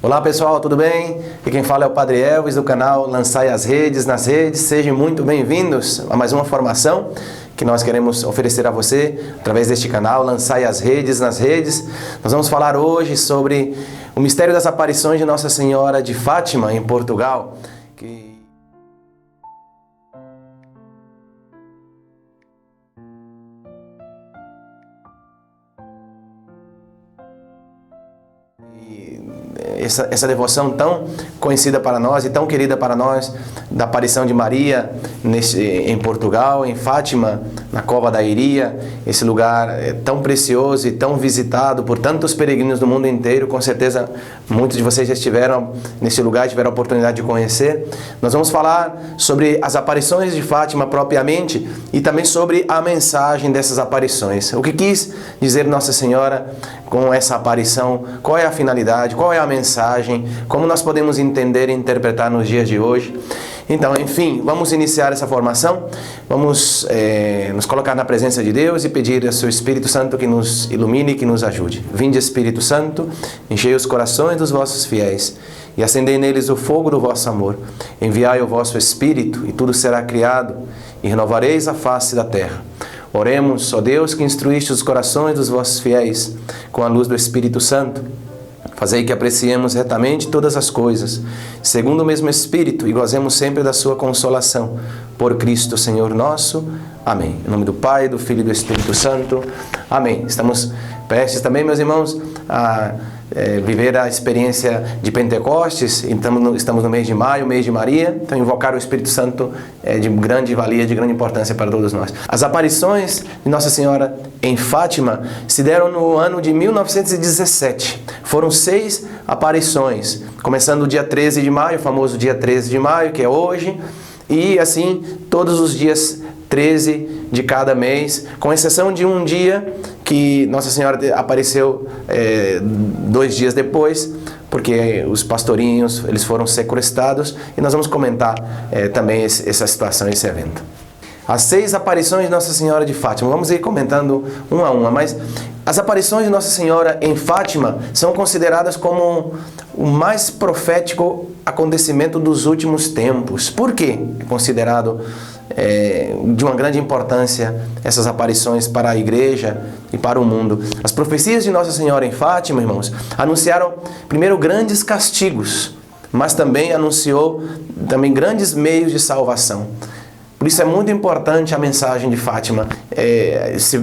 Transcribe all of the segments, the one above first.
Olá pessoal, tudo bem? Aqui quem fala é o Padre Elvis do canal Lançai as Redes nas Redes. Sejam muito bem-vindos a mais uma formação que nós queremos oferecer a você através deste canal Lançai as Redes nas Redes. Nós vamos falar hoje sobre o mistério das aparições de Nossa Senhora de Fátima em Portugal. Essa devoção tão conhecida para nós e tão querida para nós, da aparição de Maria em Portugal, em Fátima, na Cova da Iria, esse lugar tão precioso e tão visitado por tantos peregrinos do mundo inteiro. Com certeza muitos de vocês já estiveram nesse lugar, tiveram a oportunidade de conhecer. Nós vamos falar sobre as aparições de Fátima propriamente e também sobre a mensagem dessas aparições. O que quis dizer Nossa Senhora com essa aparição, qual é a finalidade, qual é a mensagem, como nós podemos entender e interpretar nos dias de hoje. Então, enfim, vamos iniciar essa formação, vamos nos colocar na presença de Deus e pedir ao seu Espírito Santo que nos ilumine e que nos ajude. Vinde, Espírito Santo, enchei os corações dos vossos fiéis e acendei neles o fogo do vosso amor. Enviai o vosso Espírito e tudo será criado e renovareis a face da terra. Oremos, ó Deus, que instruíste os corações dos vossos fiéis com a luz do Espírito Santo. Fazei que apreciemos retamente todas as coisas, segundo o mesmo Espírito, e gozemos sempre da sua consolação. Por Cristo, Senhor nosso. Amém. Em nome do Pai, do Filho e do Espírito Santo. Amém. Estamos prestes também, meus irmãos, a viver a experiência de Pentecostes. Estamos no mês de maio, mês de Maria. Então, invocar o Espírito Santo é de grande valia, de grande importância para todos nós. As aparições de Nossa Senhora em Fátima se deram no ano de 1917. Foram 6 aparições, começando o dia 13 de maio, o famoso dia 13 de maio, que é hoje, e assim todos os dias 13 de cada mês, com exceção de um dia que Nossa Senhora apareceu 2 dias depois, porque os pastorinhos eles foram sequestrados, e nós vamos comentar também essa situação, esse evento. As 6 aparições de Nossa Senhora de Fátima, vamos ir comentando uma a uma, mas as aparições de Nossa Senhora em Fátima são consideradas como o mais profético acontecimento dos últimos tempos. Por quê? É considerado de uma grande importância essas aparições para a igreja e para o mundo. As profecias de Nossa Senhora em Fátima, irmãos, anunciaram primeiro grandes castigos, mas também anunciou grandes meios de salvação. Por isso é muito importante a mensagem de Fátima.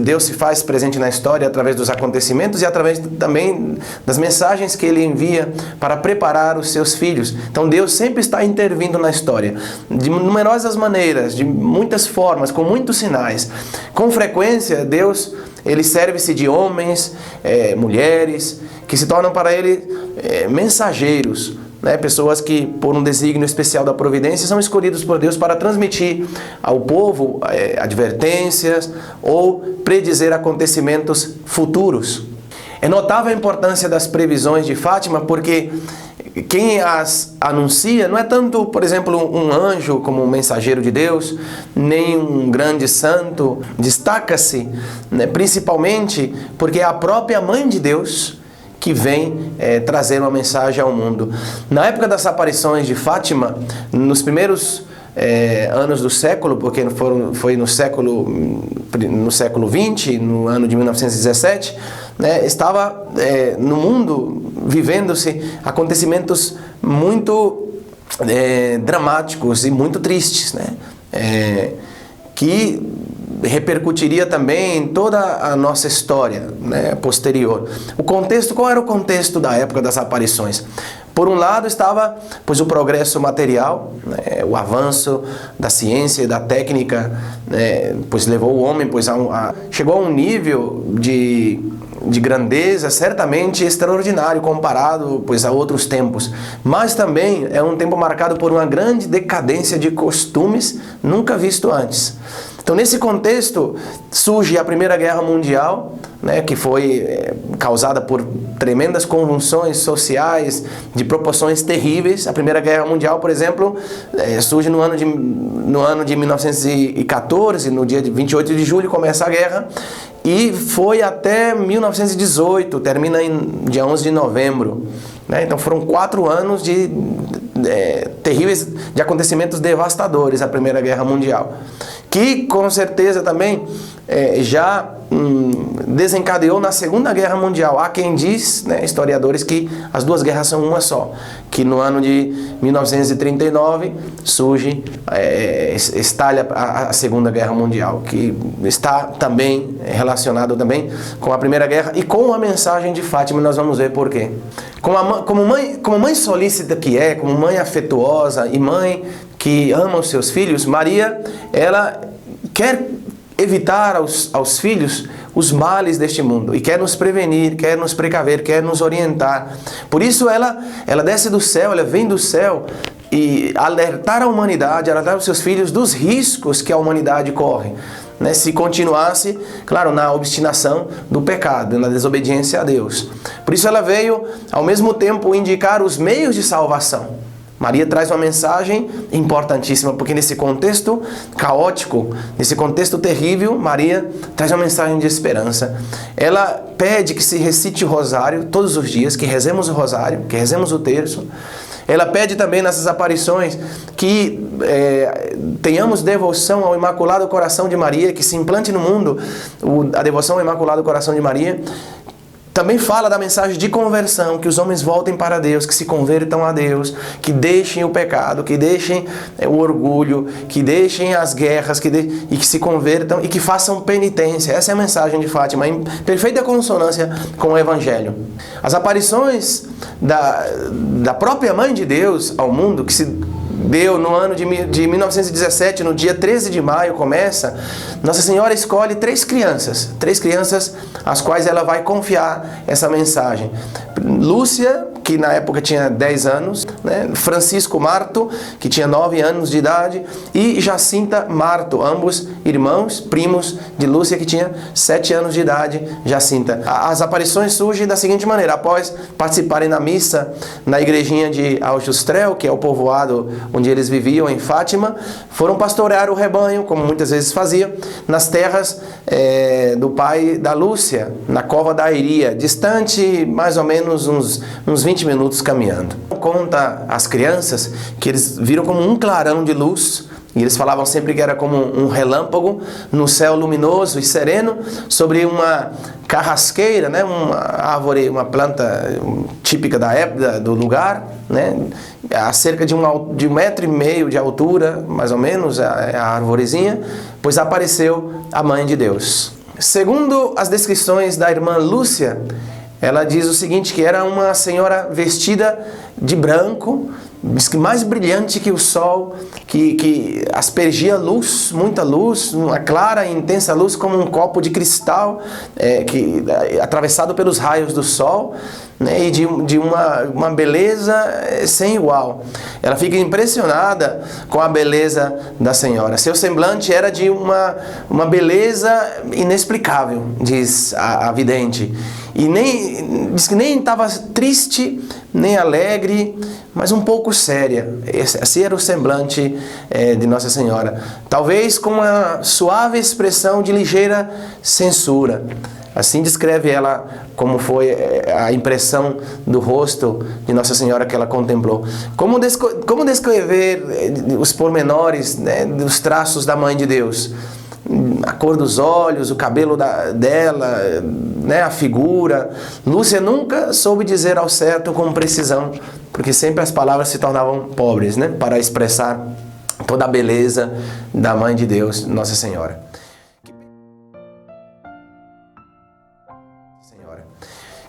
Deus se faz presente na história através dos acontecimentos e através também das mensagens que Ele envia para preparar os seus filhos. Então Deus sempre está intervindo na história, de numerosas maneiras, de muitas formas, com muitos sinais. Com frequência, Deus Ele serve-se de homens, mulheres, que se tornam para Ele mensageiros. Pessoas que, por um desígnio especial da providência, são escolhidos por Deus para transmitir ao povo advertências ou predizer acontecimentos futuros. É notável a importância das previsões de Fátima, porque quem as anuncia não é tanto, por exemplo, um anjo como um mensageiro de Deus, nem um grande santo. Destaca-se, principalmente porque é a própria Mãe de Deus que vem trazer uma mensagem ao mundo. Na época das aparições de Fátima, nos primeiros anos do século, porque foi no século XX, no ano de 1917, estava no mundo vivendo-se acontecimentos muito dramáticos e muito tristes, que repercutiria também em toda a nossa história posterior. Qual era o contexto da época das aparições? Por um lado estava o progresso material, o avanço da ciência e da técnica, levou o homem chegou a um nível de grandeza certamente extraordinário comparado a outros tempos. Mas também é um tempo marcado por uma grande decadência de costumes nunca visto antes. Então, nesse contexto, surge a Primeira Guerra Mundial, que foi causada por tremendas convulsões sociais de proporções terríveis. A Primeira Guerra Mundial, por exemplo, surge no ano de 1914, no dia 28 de julho começa a guerra, e foi até 1918, termina em dia 11 de novembro. né? Então foram 4 anos de terríveis, de acontecimentos devastadores, a Primeira Guerra Mundial, que com certeza também já desencadeou na Segunda Guerra Mundial. Há quem diz, né, historiadores, que as duas guerras são uma só, que no ano de 1939 surge, estalha a Segunda Guerra Mundial, que está também relacionado também com a Primeira Guerra e com a mensagem de Fátima. Nós vamos ver por quê. Como mãe solícita que é, como mãe afetuosa e mãe que ama os seus filhos, Maria, ela quer evitar aos filhos os males deste mundo e quer nos prevenir, quer nos precaver, quer nos orientar. Por isso ela desce do céu, ela vem do céu e alertar a humanidade, alertar os seus filhos dos riscos que a humanidade corre, né, se continuasse, claro, na obstinação do pecado, na desobediência a Deus. Por isso ela veio, ao mesmo tempo, indicar os meios de salvação. Maria traz uma mensagem importantíssima, porque nesse contexto caótico, nesse contexto terrível, Maria traz uma mensagem de esperança. Ela pede que se recite o rosário todos os dias, que rezemos o rosário, que rezemos o terço. Ela pede também nessas aparições que tenhamos devoção ao Imaculado Coração de Maria, que se implante no mundo a devoção ao Imaculado Coração de Maria. Também fala da mensagem de conversão, que os homens voltem para Deus, que se convertam a Deus, que deixem o pecado, que deixem o orgulho, que deixem as guerras, e que se convertam e que façam penitência. Essa é a mensagem de Fátima, em perfeita consonância com o Evangelho. As aparições da própria Mãe de Deus ao mundo, que se deu no ano de 1917, no dia 13 de maio, começa, Nossa Senhora escolhe 3 crianças às quais ela vai confiar essa mensagem. Lúcia, que na época tinha 10 anos, né? Francisco Marto, que tinha 9 anos de idade, e Jacinta Marto, ambos irmãos, primos de Lúcia, que tinha 7 anos de idade, Jacinta. As aparições surgem da seguinte maneira: após participarem da missa na igrejinha de Aljustrel, que é o povoado onde eles viviam, em Fátima, foram pastorear o rebanho, como muitas vezes faziam, nas terras do pai da Lúcia, na cova da Iria, distante mais ou menos uns 20 minutos caminhando. Conta às crianças que eles viram como um clarão de luz, e eles falavam sempre que era como um relâmpago no céu luminoso e sereno, sobre uma carrasqueira, né? Uma árvore, uma planta típica da época, do lugar, né? A cerca de 1,5 metro de altura, mais ou menos, a arvorezinha, pois apareceu a Mãe de Deus. Segundo as descrições da irmã Lúcia, ela diz o seguinte, que era uma senhora vestida de branco, diz que mais brilhante que o sol, que aspergia luz, muita luz, uma clara e intensa luz, como um copo de cristal, atravessado pelos raios do sol, né, e de uma beleza sem igual. Ela fica impressionada com a beleza da Senhora. Seu semblante era de uma beleza inexplicável, diz a vidente. E diz que nem estava triste, nem alegre, mas um pouco séria. Esse era o semblante de Nossa Senhora. Talvez com uma suave expressão de ligeira censura. Assim descreve ela como foi a impressão do rosto de Nossa Senhora que ela contemplou. Como descrever os pormenores, né, dos traços da Mãe de Deus? A cor dos olhos, o cabelo dela, né, a figura. Lúcia nunca soube dizer ao certo com precisão, porque sempre as palavras se tornavam pobres, né, para expressar toda a beleza da Mãe de Deus, Nossa Senhora.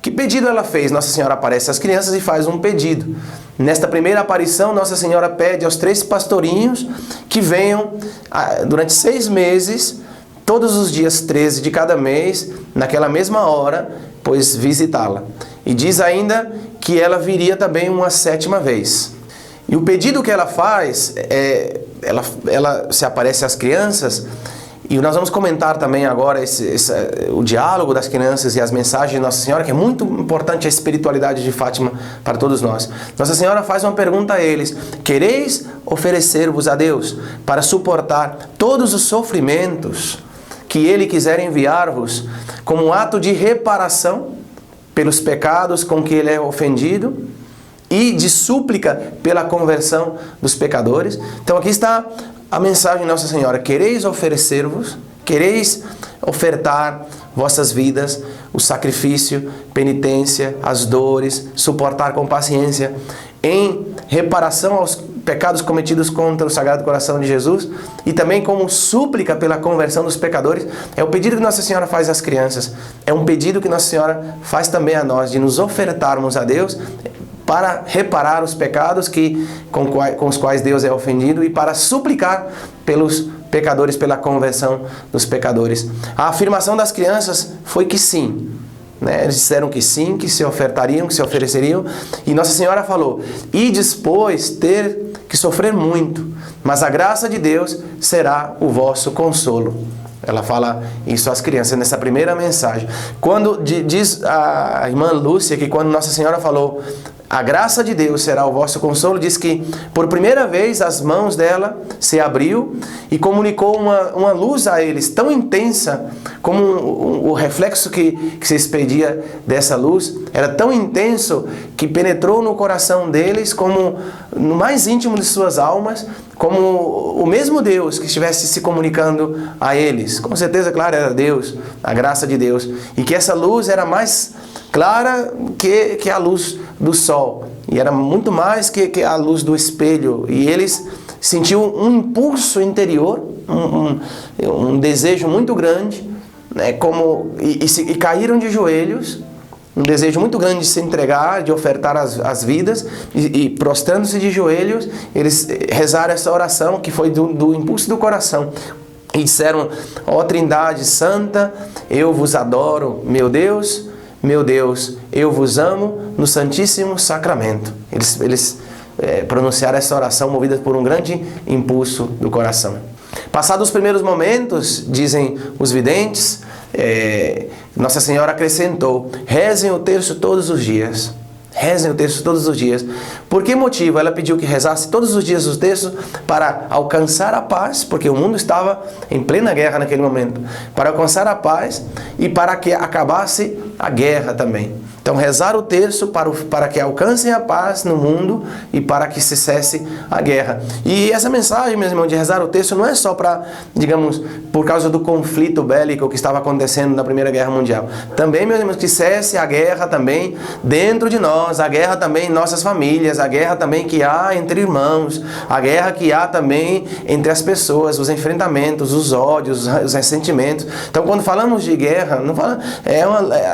Que pedido ela fez? Nossa Senhora aparece às crianças e faz um pedido. Nesta primeira aparição, Nossa Senhora pede aos 3 pastorinhos que venham durante 6 meses, todos os dias 13 de cada mês, naquela mesma hora, pois visitá-la. E diz ainda que ela viria também uma 7ª vez. E o pedido que ela faz, ela se aparece às crianças. E nós vamos comentar também agora o diálogo das crianças e as mensagens de Nossa Senhora, que é muito importante a espiritualidade de Fátima para todos nós. Nossa Senhora faz uma pergunta a eles: quereis oferecer-vos a Deus para suportar todos os sofrimentos que Ele quiser enviar-vos como um ato de reparação pelos pecados com que Ele é ofendido? e de súplica pela conversão dos pecadores. Então aqui está a mensagem de Nossa Senhora: quereis oferecer-vos, quereis ofertar vossas vidas, o sacrifício, penitência, as dores, suportar com paciência, em reparação aos pecados cometidos contra o Sagrado Coração de Jesus e também como súplica pela conversão dos pecadores. É o pedido que Nossa Senhora faz às crianças, é um pedido que Nossa Senhora faz também a nós, de nos ofertarmos a Deus para reparar os pecados com os quais Deus é ofendido e para suplicar pelos pecadores, pela conversão dos pecadores. A afirmação das crianças foi que sim. Eles disseram que sim, que se ofertariam, que se ofereceriam. E Nossa Senhora falou: e depois ter que sofrer muito, mas a graça de Deus será o vosso consolo. Ela fala isso às crianças nessa primeira mensagem. Quando diz a irmã Lúcia que quando Nossa Senhora falou a graça de Deus será o vosso consolo, diz que por primeira vez as mãos dela se abriu e comunicou uma luz a eles tão intensa, como o reflexo que se expedia dessa luz era tão intenso que penetrou no coração deles, como no mais íntimo de suas almas, como o mesmo Deus que estivesse se comunicando a eles. Com certeza, claro, era Deus, a graça de Deus, e que essa luz era mais clara que a luz do sol, e era muito mais que a luz do espelho, e eles sentiam um impulso interior, um desejo muito grande, né, e caíram de joelhos, um desejo muito grande de se entregar, de ofertar as vidas, e prostrando-se de joelhos, eles rezaram essa oração que foi do impulso do coração, e disseram: ó Trindade Santa, eu vos adoro, meu Deus, eu vos amo no Santíssimo Sacramento. Eles pronunciaram essa oração movida por um grande impulso do coração. Passados os primeiros momentos, dizem os videntes, Nossa Senhora acrescentou: rezem o terço todos os dias. Rezem o terço todos os dias. Por que motivo ela pediu que rezasse todos os dias os terços? Para alcançar a paz, porque o mundo estava em plena guerra naquele momento. Para alcançar a paz e para que acabasse a guerra também. Então rezar o terço para que alcancem a paz no mundo e para que se cesse a guerra. E essa mensagem, meus irmãos, de rezar o terço não é só para, digamos, por causa do conflito bélico que estava acontecendo na Primeira Guerra Mundial. Também, meus irmãos, que cesse a guerra também dentro de nós, a guerra também em nossas famílias, a guerra também que há entre irmãos, a guerra que há também entre as pessoas, os enfrentamentos, os ódios, os ressentimentos. Então, quando falamos de guerra, não fala,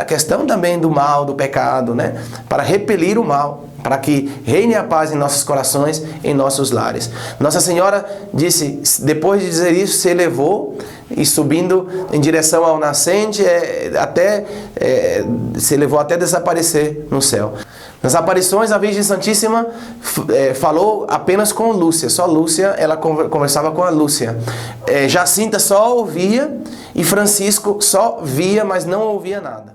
a questão também do mal, do pecado, né? Para repelir o mal, para que reine a paz em nossos corações, em nossos lares. Nossa Senhora disse, depois de dizer isso, se elevou e subindo em direção ao nascente, se elevou até desaparecer no céu. Nas aparições, a Virgem Santíssima falou apenas com Lúcia, só Lúcia, ela conversava com a Lúcia. Jacinta só ouvia e Francisco só via, mas não ouvia nada.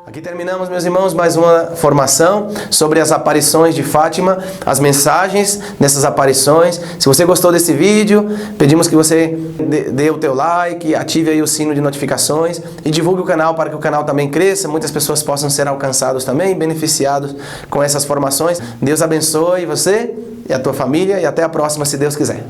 Aqui terminamos, meus irmãos, mais uma formação sobre as aparições de Fátima, as mensagens dessas aparições. Se você gostou desse vídeo, pedimos que você dê o teu like, ative aí o sino de notificações e divulgue o canal para que o canal também cresça, muitas pessoas possam ser alcançados também, beneficiados com essas formações. Deus abençoe você e a tua família e até a próxima, se Deus quiser.